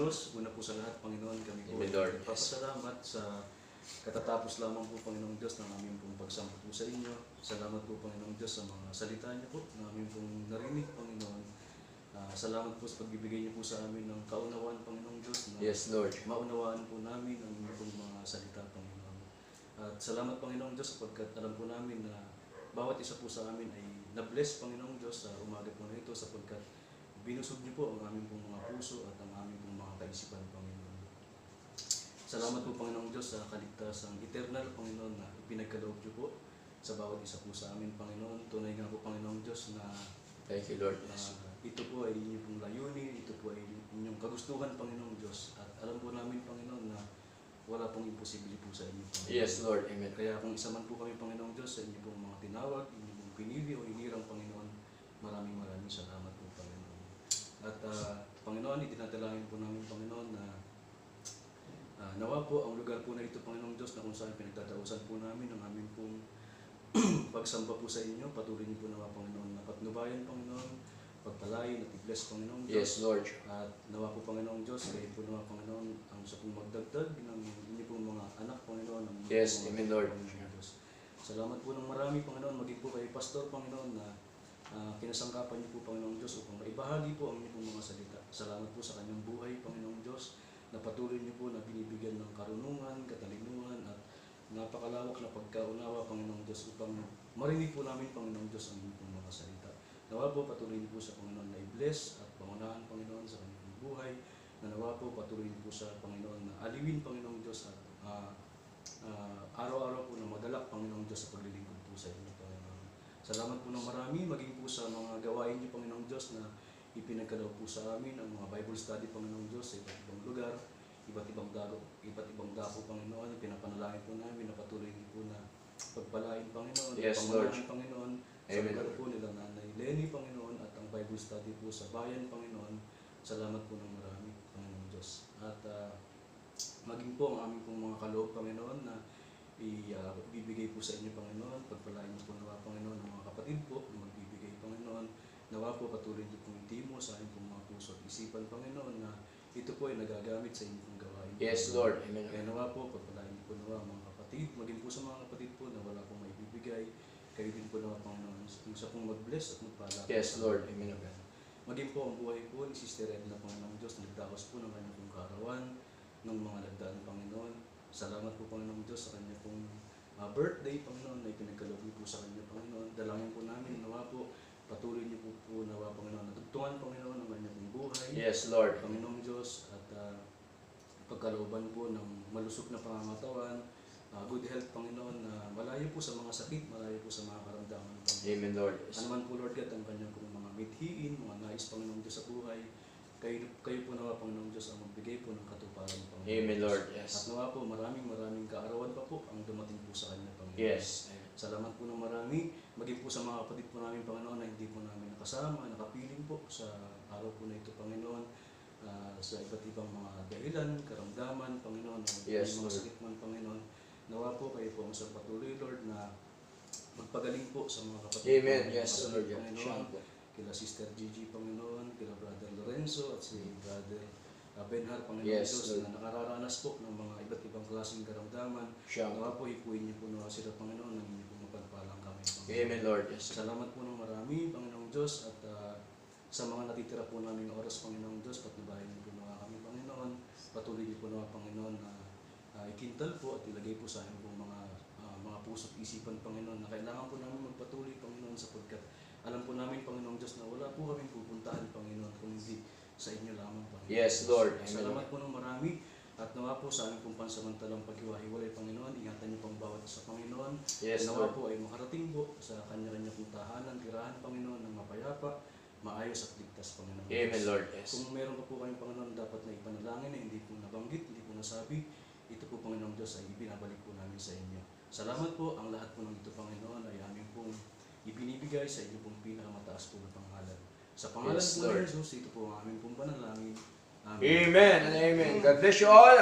Diyos, una po sa lahat, Panginoon, kami po Amen, Lord. nagpapasalamat sa katatapos lamang po, Panginoong Diyos, ng aming pong pagsamba po sa inyo. Salamat po, Panginoong Diyos, sa mga salita niyo po, na aming pong narinig, Panginoon. Salamat po sa pagbibigay niyo po sa amin ng kaunawaan, Panginoong Diyos, na Yes, Lord. maunawaan po namin ang inyong pong mga salita, Panginoon. At salamat, Panginoong Diyos, sapagkat alam po namin na bawat isa po sa amin ay na-bless, Panginoong Diyos, sa umaga po na ito, sapagkat binusog niyo po ang aming pong mga puso at ang aming pong mga kaisipan, Panginoon. Salamat po, Panginoong Diyos, sa kaligtasang eternal, Panginoon, na ipinagkaloob niyo po sa bawat isa po sa amin, Panginoon. Tunay nga po, Panginoong Diyos, na Thank you, Lord. ito po ay inyong pong layunin, ito po ay inyong kagustuhan, Panginoong Diyos. At alam po namin, Panginoon, na wala pong imposible po sa inyo, Panginoon. Yes, Lord. Amen. Kaya kung isa man po kami, Panginoong Diyos, sa inyo pong mga tinawag, inyo pong pinili o hinirang, Panginoon, maraming salamat po, Panginoon. At Panginoon, itinadalangin po namin, Panginoon, na nawa po ang lugar po na ito, Panginoong Diyos, na kung saan pinagdadausan po namin ang aming pong pagsamba po sa inyo. Patuloy niyo po nawa, Panginoon, na patnubayan, Panginoon, pagpalain at i-bless, Panginoong Diyos. Yes, Lord. At nawa po, Panginoong Diyos, kayo po nawa, Panginoon, ang sa pong magdagdag ng inyo pong mga anak, Panginoon. Ang Yes, mga amen, Lord. Panginoon Diyos. Salamat po ng marami, Panginoon, maging po kayo, Pastor, Panginoon, na kinasangkapan niyo po, Panginoong Diyos, upang maibahagi po ang inyo pong mga salita. Salamat po sa kanyang buhay, Panginoong Diyos, na patuloy niyo po na binibigyan ng karunungan, katalinuhan, at napakalawak na pagkaunawa, Panginoong Diyos, upang marinig po namin, Panginoong Diyos, ang inyong mga salita. Nawa po, patuloy niyo po sa Panginoon na i-bless at pangunahan, Panginoon, sa kanyang buhay. Na nawa po, patuloy niyo po sa Panginoon na aliwin, Panginoong Diyos, at araw-araw po na madalak, Panginoong Diyos, sa paglilingkod po sa inyo, Panginoon. Salamat po ng marami, maging po sa mga gawain niyo, Panginoong Diyos, na ipinagkaloob po sa amin ang mga Bible study, Panginoong Diyos, sa iba't ibang lugar, iba't ibang dako, Panginoon. Pinapanalangin po namin na patuloy niyo po na pagpalain, Panginoon, Yes, pangunahan, Lord. Panginoon, sa Amen. lugar po nila Nanay Lenny, Panginoon, at ang Bible study po sa bayan, Panginoon. Salamat po ng marami, Panginoon Diyos. At maging po ang aming pong mga kaloob, Panginoon, na ibibigay po sa inyo, Panginoon. Pagpalain niyo po nawa, Panginoon, ang mga kapatid po na magbibigay, Panginoon. Nawa po patuloy niyo pong itimo sa aming pong mga puso at isipan, Panginoon, na ito po ay nagagamit sa inyong pong gawain. Yes, Panginoon. Lord. Amen. Kaya nawa po, pagpalain niyo po nawa ang mga kapatid, maging po sa mga kapatid po na wala pong maibibigay. Kayo din po nawa, Panginoon, sa pong mag-bless at magpala. Yes, Lord. Amen. Maging po ang buhay po ni Sister Edna, Panginoong Diyos, nagdaos po ng kanyang pong kaarawan, ng mga nagdaan, Panginoon. Salamat po, Panginoong Diyos, sa kanyang pong birthday, Panginoon, na ipinagkaloob niyo po sa kanya, Panginoon. Dalangin po namin, nawa po, patuloy niyo po nawa, Panginoon, natugtungan, Panginoon, ang kanyang pong buhay. Yes, Lord. Panginoong Diyos, at pagkalooban po ng malusog na pangangatawan, good health, Panginoon, na malayo po sa mga sakit, malayo po sa mga karamdaman, Panginoon. Amen, Lord. Ano man po, Lord God, ang kanyang pong mga mithiin, mga nais, Panginoong Diyos, sa buhay, kayo po nawa, Panginoong Diyos, ang magbigay po ng katuparan, Panginoon. Amen, Lord. At Yes. nawa po, maraming kaarawan pa po ang dumating po sa kanya, Panginoon. Yes. Salamat po ng marami, maging po sa mga kapatid po namin, Panginoon, na hindi po namin nakasama, nakapiling po sa araw po na ito, Panginoon, sa iba't ibang mga dahilan, karamdaman, Panginoon, o Yes, may mga Lord. sakit man, Panginoon. Nawa po kayo po ang sa patuloy, Lord, na magpagaling po sa mga kapatid Amen. po, Yes, kapatid, Lord. Panginoon, Sure. kila Sister Gigi, Panginoon, kila Brother Lorenzo, at si Brother Benhar, Panginoon Yes, Diyos, Lord. na nakararanas po ng mga iba't ibang klaseng karamdaman. Sure. Nawa po, hipuin niyo po nawa sila, Panginoon, ng inyo pong mapagpalang kami, Panginoon. Amen, Lord. Yes. Salamat po ng marami, Panginoong Diyos, at sa mga natitira po namin oras, Panginoong Diyos, patnubayan niyo po nawa kami, Panginoon. Patuloy niyo po nawa, Panginoon, na ikintal po at ilagay po sa amin pong mga puso at isipan, Panginoon, na kailangan po namin magpatuloy, Panginoon, sapagkat alam po namin, Panginoong Diyos, na wala po kaming pupuntahan, Panginoon, kung hindi sa inyo lamang, Panginoon. Yes, Lord. Amen. Salamat po ng marami, at nawa po sa aming pong pansamantalang paghiwa-hiwalay, Panginoon. Ingatan niyo pong bawat sa Panginoon. Yes, Nawa Lord. po ay makarating po sa kanya-kanya pong tahanan, tirahan, Panginoon, ng mapayapa, maayos at ligtas, Panginoon. Amen, Lord. Yes. Kung meron pa po kayong, Panginoon, dapat na ipanalangin na hindi po nabanggit, hindi po nasabi, ito po, Panginoong Diyos, ay ibinabalik po namin sa inyo. Salamat po, ang lahat po ng ito, Panginoon, ay aming pong ibinibigay sa inyo pong pinakamataas po na pangalan. Sa pangalan Yes, po Lord. ni Jesus, ito po ang aming pong panalangin. Amen. Amen and amen. God bless you all.